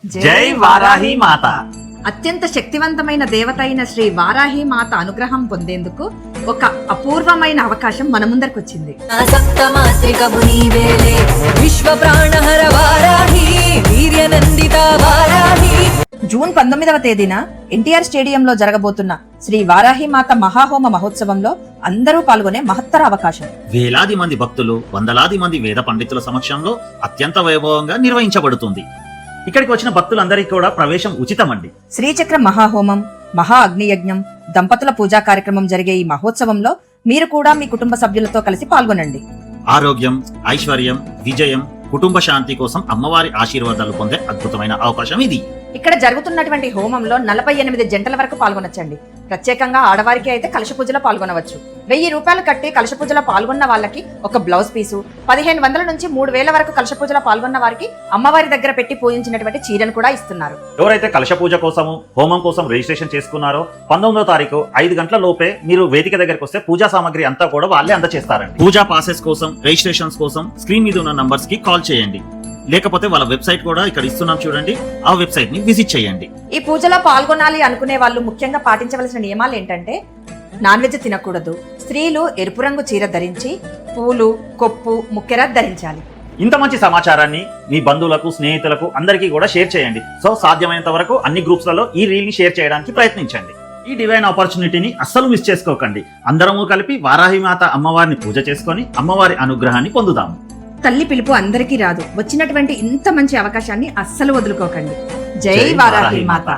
జై వారాహి మాత. అత్యంత శక్తివంతమైన దేవత అయిన శ్రీ వారాహి మాత అనుగ్రహం పొందేందుకు ఒక అపూర్వమైన అవకాశం మన ముందరికొచ్చింది. జూన్ 19వ తేదీన ఎన్టీఆర్ స్టేడియంలో జరగబోతున్న శ్రీ వారాహి మాత మహాహోమ మహోత్సవంలో అందరూ పాల్గొనే మహత్తర అవకాశం. వేలాది మంది భక్తులు, వందలాది మంది వేద పండితుల సమక్షంలో అత్యంత వైభవంగా నిర్వహించబడుతుంది. ఇక్కడికి వచ్చిన భక్తులందరికీ కూడా ప్రవేశం ఉచితమండి. శ్రీచక్ర మహాహోమం, మహా అగ్నియజ్ఞం, దంపతుల పూజా కార్యక్రమం జరిగే ఈ మహోత్సవంలో మీరు కూడా మీ కుటుంబ సభ్యులతో కలిసి పాల్గొనండి. ఆరోగ్యం, ఐశ్వర్యం, విజయం, కుటుంబ శాంతి కోసం అమ్మవారి ఆశీర్వాదాలు పొందే అద్భుతమైన అవకాశం ఇది. ఇక్కడ జరుగుతున్నటువంటి హోమంలో 48 జంటల వరకు పాల్గొనొచ్చండి. ప్రత్యేకంగా ఆడవారికి అయితే కలశ పూజలో పాల్గొనవచ్చు. 1000 రూపాయలు కట్టి కలశ పూజలో పాల్గొన్న వాళ్ళకి ఒక బ్లౌజ్ పీసు, 1500 నుంచి 3000 వరకు కలశ పూజలో పాల్గొన్న వారికి అమ్మవారి దగ్గర పెట్టి పూజించినటువంటి చీరను కూడా ఇస్తున్నారు. ఎవరైతే కలశ పూజ కోసము, హోమం కోసం రిజిస్ట్రేషన్ చేసుకున్నారో 19వ తారీఖు 5 గంటల లోపే మీరు వేదిక దగ్గరకు వస్తే పూజా సామాగ్రి అంతా కూడా వాళ్ళే అందజేస్తారండి. పూజా పాసెస్ కోసం, రిజిస్ట్రేషన్స్ కోసం స్క్రీన్ మీద ఉన్న నంబర్స్ కి కాల్ చేయండి. లేకపోతే వాళ్ళ వెబ్సైట్ కూడా ఇక్కడ ఇస్తున్నాం చూడండి, ఆ వెబ్సైట్ ని విజిట్ చేయండి. ఈ పూజలో పాల్గొనాలి అనుకునే వాళ్ళు ముఖ్యంగా పాటించవలసిన నియమాలు ఏంటంటే, నాన్ వెజ్ తినకూడదు. స్త్రీలు ఎరుపు రంగు చీర ధరించి పూలు, కొప్పు, ముక్కెర ధరించాలి. ఇంత మంచి సమాచారాన్ని మీ బంధువులకు, స్నేహితులకు అందరికీ కూడా షేర్ చేయండి. సో సాధ్యమైనంత వరకు అన్ని గ్రూప్స్లలో ఈ రీల్ ని షేర్ చేయడానికి ప్రయత్నించండి. ఈ డివైన్ ఆపర్చునిటీని అస్సలు మిస్ చేసుకోకండి. అందరము కలిపి వారాహి మాత అమ్మవారిని పూజ చేసుకొని అమ్మవారి అనుగ్రహాన్ని పొందుదాము. తల్లి పిలుపు అందరికీ రాదు. వచ్చినటువంటి ఇంత మంచి అవకాశాన్ని అస్సలు వదులుకోకండి. జై వారాహి మాత.